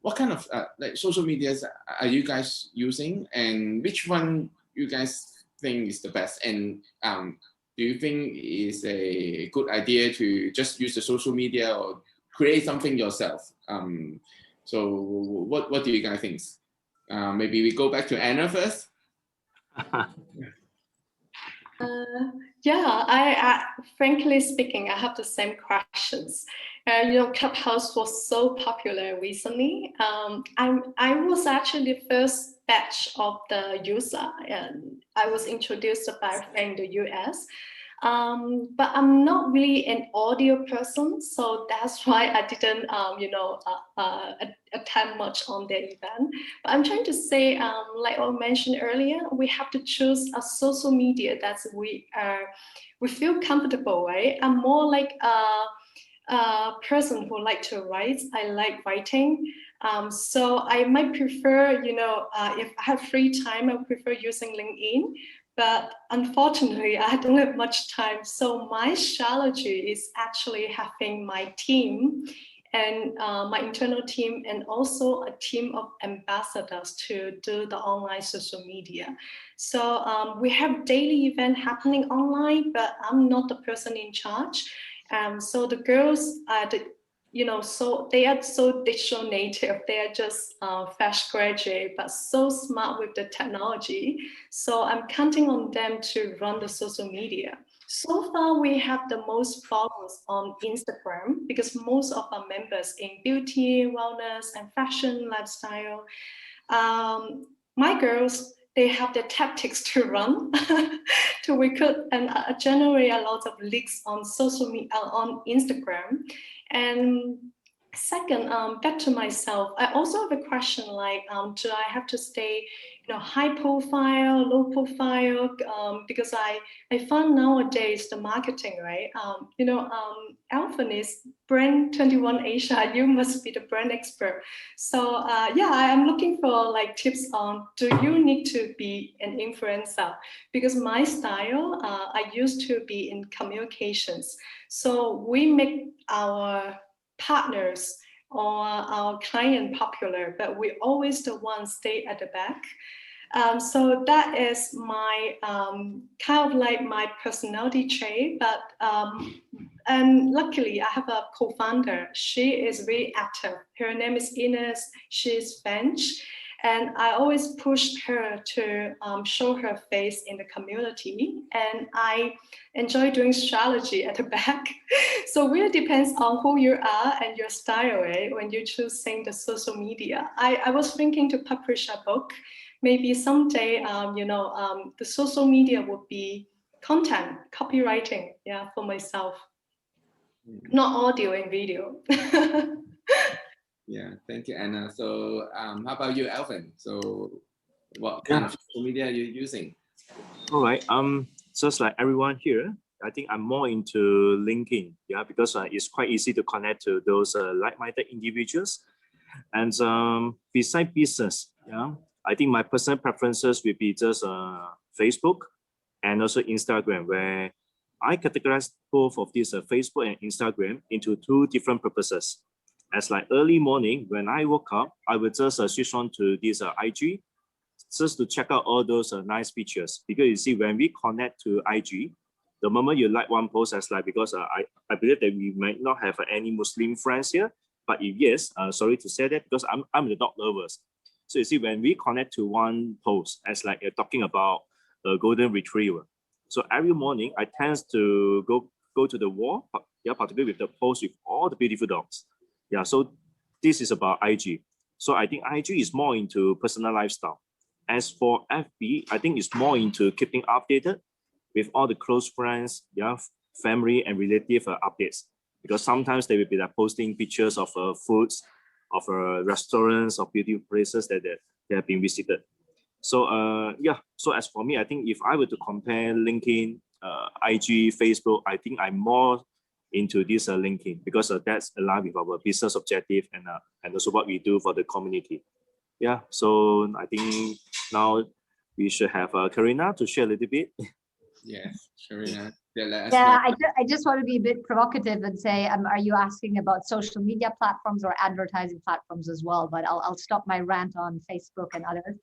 what kind of like social medias are you guys using, and which one you guys think is the best? And do you think is a good idea to just use the social media or create something yourself? So what do you guys think? Maybe we go back to Anna first. Yeah, I frankly speaking, I have the same questions. You know, Clubhouse was so popular recently. I was actually the first batch of the user, and I was introduced by a friend in the US. But I'm not really an audio person, so that's why I didn't, you know, attend much on the event. But I'm trying to say, like I mentioned earlier, we have to choose a social media that we feel comfortable, right? I'm more like a person who like to write. I like writing. So I might prefer, you know, if I have free time, I prefer using LinkedIn. But unfortunately, I don't have much time. So my strategy is actually having my team and my internal team, and also a team of ambassadors to do the online social media. So we have daily event happening online, but I'm not the person in charge. So the girls are you know, so they are so digital native. They are just fresh graduate, but so smart with the technology. So I'm counting on them to run the social media. So far, we have the most followers on Instagram because most of our members in beauty, wellness, and fashion lifestyle. My girls, they have the tactics to run, to recruit and generate a lot of leads on social media, on Instagram. And second, back to myself, I also have a question like, do I have to stay, you know, high profile, low profile? Because I found nowadays the marketing, right? You know, Alvin is Brand 21 Asia. You must be the brand expert. So yeah, I'm looking for like tips on, do you need to be an influencer? Because my style, I used to be in communications. So we make our partners or our client popular, but we always the ones stay at the back. So that is my kind of like my personality trait, but and luckily I have a co-founder. She is very active. Her name is Ines. She's French. And I always pushed her to show her face in the community. And I enjoy doing strategy at the back. So it really depends on who you are and your style, right? When you're choosing the social media. I was thinking to publish a book. Maybe someday, you know, the social media would be content, copywriting, yeah, for myself. Not audio and video. Yeah, thank you, Anna. So how about you, Alvin? So what kind of social media are you using? All right. Just like everyone here, I think I'm more into LinkedIn, yeah, because it's quite easy to connect to those like-minded individuals. And beside business, yeah, I think my personal preferences will be just Facebook and also Instagram, where I categorize both of these Facebook and Instagram into two different purposes. As like early morning, when I woke up, I would just switch on to this IG, just to check out all those nice pictures. Because you see, when we connect to IG, the moment you like one post, as like, because I believe that we might not have any Muslim friends here, but if yes, sorry to say that, because I'm the dog lovers. So you see, when we connect to one post, as like you're talking about a golden retriever. So every morning I tend to go to the wall, yeah, particularly with the post with all the beautiful dogs. Yeah, so this is about IG. So I think IG is more into personal lifestyle. As for FB, I think it's more into keeping updated with all the close friends, yeah, family and relative updates. Because sometimes they will be like posting pictures of foods, of restaurants, of beautiful places that they have been visited. So yeah, so as for me, I think if I were to compare LinkedIn, IG, Facebook, I think I'm more into this LinkedIn, because that's aligned with our business objective and also what we do for the community. Yeah, so I think now we should have Karena to share a little bit. Yes, Karena. Yeah, I just want to be a bit provocative and say, are you asking about social media platforms or advertising platforms as well? But I'll stop my rant on Facebook and others.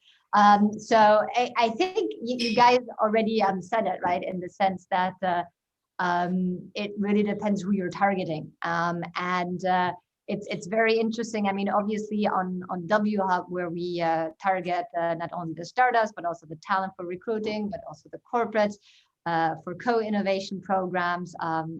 So I think you guys already said it, right, in the sense that it really depends who you're targeting. It's very interesting. I mean, obviously on WHub, where we target not only the startups, but also the talent for recruiting, but also the corporates. For co-innovation programs,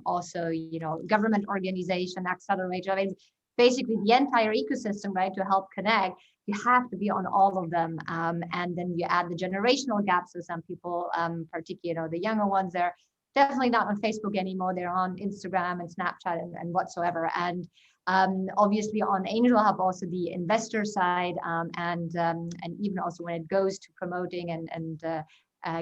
also, you know, government organization, accelerator, I mean, basically the entire ecosystem, right, to help connect, you have to be on all of them. And then you add the generational gaps. So some people, particularly, you know, the younger ones, they're definitely not on Facebook anymore. They're on Instagram and Snapchat and whatsoever. And obviously on AngelHub, also the investor side, and even also when it goes to promoting and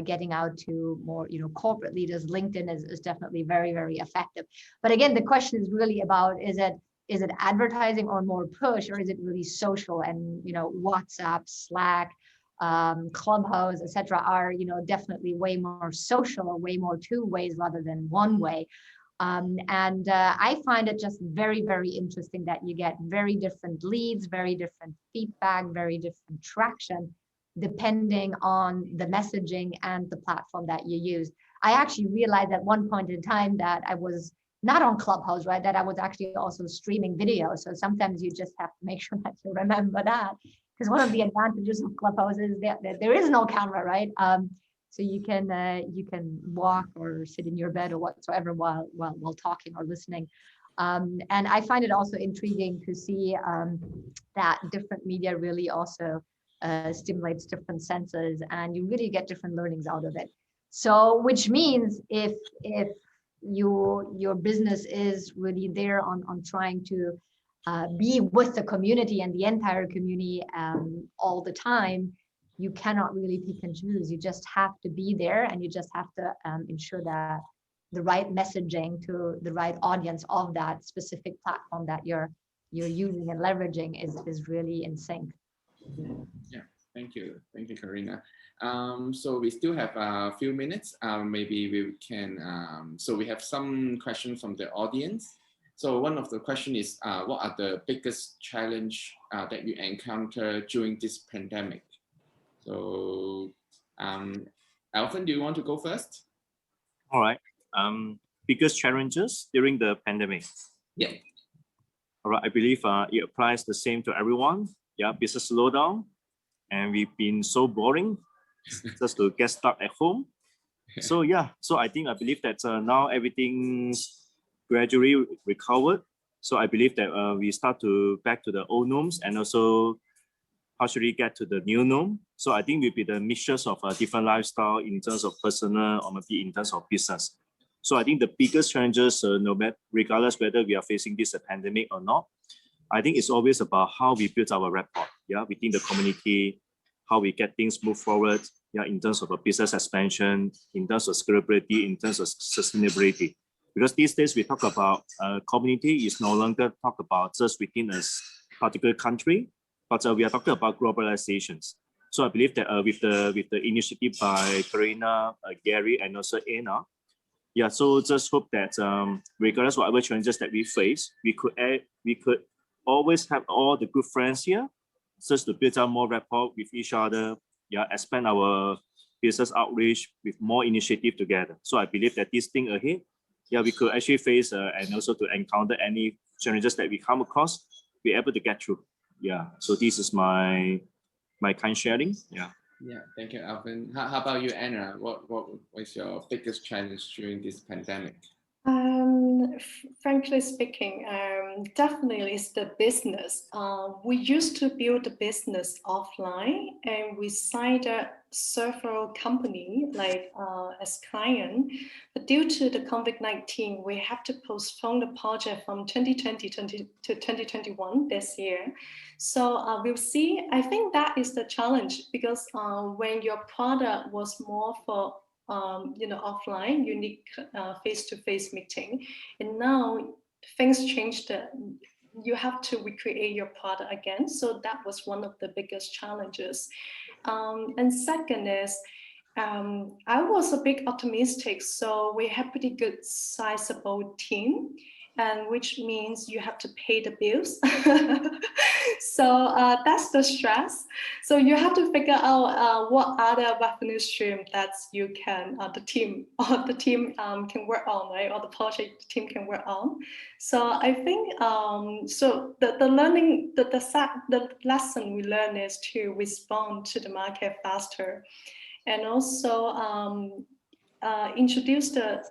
getting out to more, you know, corporate leaders, LinkedIn is definitely very, very effective. But again, the question is really about, is it advertising or more push, or is it really social? And, you know, WhatsApp, Slack, Clubhouse, etc., are, you know, definitely way more social, or way more two ways rather than one way. I find it just very, very interesting that you get very different leads, very different feedback, very different traction, depending on the messaging and the platform that you use. I actually realized at one point in time that I was not on Clubhouse, right? That I was actually also streaming video. So sometimes you just have to make sure that you remember that, because one of the advantages of Clubhouse is that there is no camera, right? So you can walk or sit in your bed or whatsoever while talking or listening. And I find it also intriguing to see that different media really also stimulates different senses, and you really get different learnings out of it. So, which means if your business is really there on trying to be with the community and the entire community all the time, you cannot really pick and choose. You just have to be there, and you just have to ensure that the right messaging to the right audience of that specific platform that you're using and leveraging is really in sync. Yeah, thank you, Karena. So we still have a few minutes. Maybe we can. So we have some questions from the audience. So one of the questions is, what are the biggest challenge that you encounter during this pandemic? So, Alvin, do you want to go first? All right. Biggest challenges during the pandemic. Yeah. All right. I believe it applies the same to everyone. Yeah, business slowdown, and we've been so boring just to get stuck at home. So yeah, so I believe that now everything's gradually recovered. So I believe that we start to back to the old norms, and also partially get to the new norm. So I think we'll be the mixtures of a different lifestyle in terms of personal or maybe in terms of business. So I think the biggest challenges, no matter regardless whether we are facing this pandemic or not, I think it's always about how we build our rapport, yeah, within the community, how we get things move forward, yeah, in terms of a business expansion, in terms of scalability, in terms of sustainability. Because these days we talk about community is no longer talk about just within a particular country, but we are talking about globalizations. So I believe that with the initiative by Karena, Gary, and also Anna, yeah, so just hope that regardless of whatever challenges that we face, we could always have all the good friends here, just to build up more rapport with each other, yeah, expand our business outreach with more initiative together. So I believe that this thing ahead, yeah, we could actually face and also to encounter any challenges that we come across, be able to get through. Yeah, so this is my kind sharing. Yeah. Yeah, thank you, Alvin. How about you, Anna? What was your biggest challenge during this pandemic? Frankly speaking, definitely it's the business. We used to build the business offline, and we signed several companies like as client. But due to the COVID-19, we have to postpone the project from 2020 to 2021 this year. So we'll see. I think that is the challenge, because when your product was more for offline, you need face-to-face meeting, and now things changed. You have to recreate your product again. So that was one of the biggest challenges. And second is, I was a bit optimistic, so we have pretty good sizable team, and which means you have to pay the bills. So that's the stress. So you have to figure out what other revenue stream that you can, the team can work on, right? Or the project team can work on. So I think, so the learning, the lesson we learn is to respond to the market faster, and also introduce the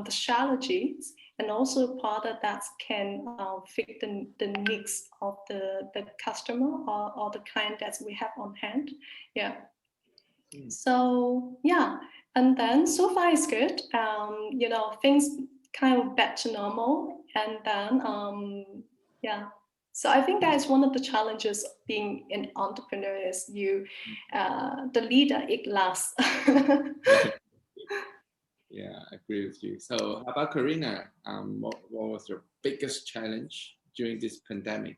strategies, and also product that can fit the needs of the customer or the client that we have on hand. Yeah. So yeah, and then so far it's good. Things kind of back to normal, and then yeah. So I think that is one of the challenges of being an entrepreneur, is the leader, it lasts. Yeah, I agree with you. So how about Karena? What was your biggest challenge during this pandemic?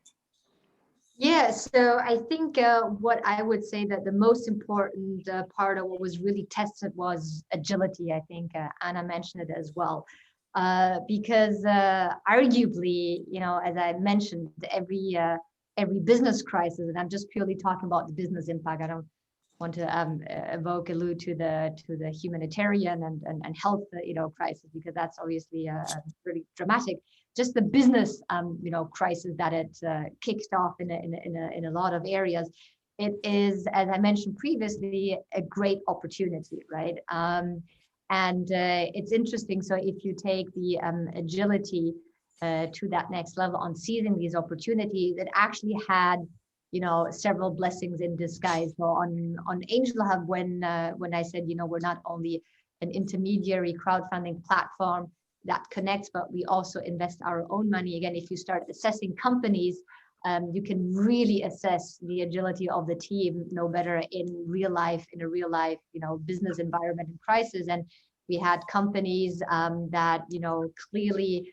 Yeah, so I think what I would say that the most important part of what was really tested was agility. I think Anna mentioned it as well, because arguably, as I mentioned, every business crisis, and I'm just purely talking about the business impact. I don't want to allude to the humanitarian and health crisis, because that's obviously really dramatic. Just the business crisis that it kicked off in a lot of areas. It is, as I mentioned previously, a great opportunity, right? And it's interesting. So if you take the agility to that next level on seizing these opportunities, it actually had several blessings in disguise. So on AngelHub, when I said, we're not only an intermediary crowdfunding platform that connects, but we also invest our own money. Again, if you start assessing companies, you can really assess the agility of the team no better in a real life, business environment and crisis. And we had companies that, clearly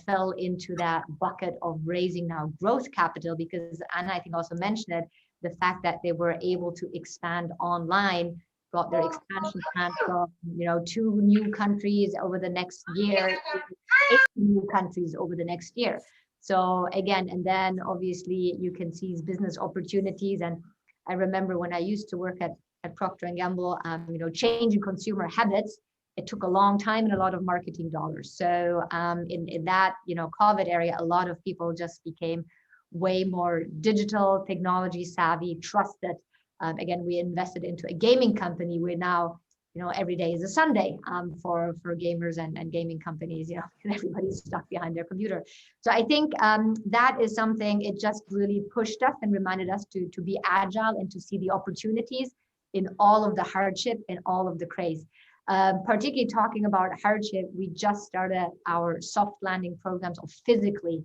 fell into that bucket of raising now growth capital, because Anna, I think, also mentioned it, the fact that they were able to expand online, brought their expansion plan from 2 new countries over the next year, 8 new countries over the next year. So again, and then obviously you can seize business opportunities. And I remember when I used to work at Procter & Gamble, changing consumer habits, it took a long time and a lot of marketing dollars. So in that COVID area, a lot of people just became way more digital, technology savvy, trusted. Again, we invested into a gaming company. We're now, every day is a Sunday for gamers and gaming companies. And everybody's stuck behind their computer. So I think that is something, it just really pushed us and reminded us to be agile and to see the opportunities in all of the hardship and all of the craze. Particularly talking about hardship, we just started our soft landing programs, of physically,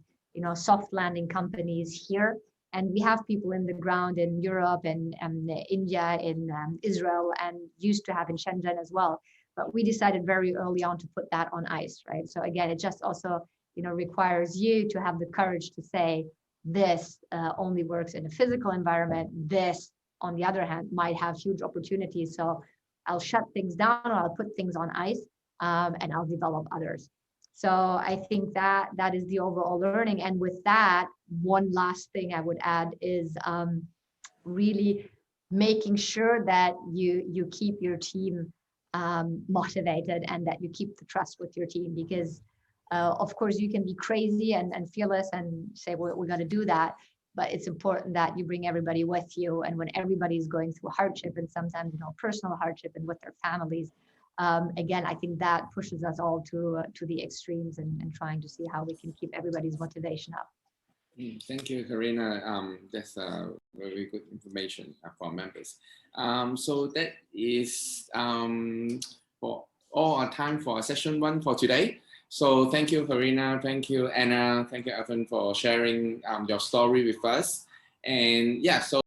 soft landing companies here. And we have people in the ground in Europe and India, in Israel, and used to have in Shenzhen as well. But we decided very early on to put that on ice, right? So again, it just also, requires you to have the courage to say, this only works in a physical environment. This, on the other hand, might have huge opportunities. So I'll shut things down, or I'll put things on ice, and I'll develop others. So I think that is the overall learning. And with that, one last thing I would add is really making sure that you keep your team motivated and that you keep the trust with your team, because of course you can be crazy and fearless and say, well, we got to do that, but it's important that you bring everybody with you. And when everybody's going through hardship, and sometimes, you know, personal hardship and with their families, again, I think that pushes us all to the extremes and trying to see how we can keep everybody's motivation up. Thank you, Karena. That's very good information for members. So that is for all our time for session 1 for today. So thank you, Karena. Thank you, Anna. Thank you, Alvin, for sharing your story with us. And yeah, so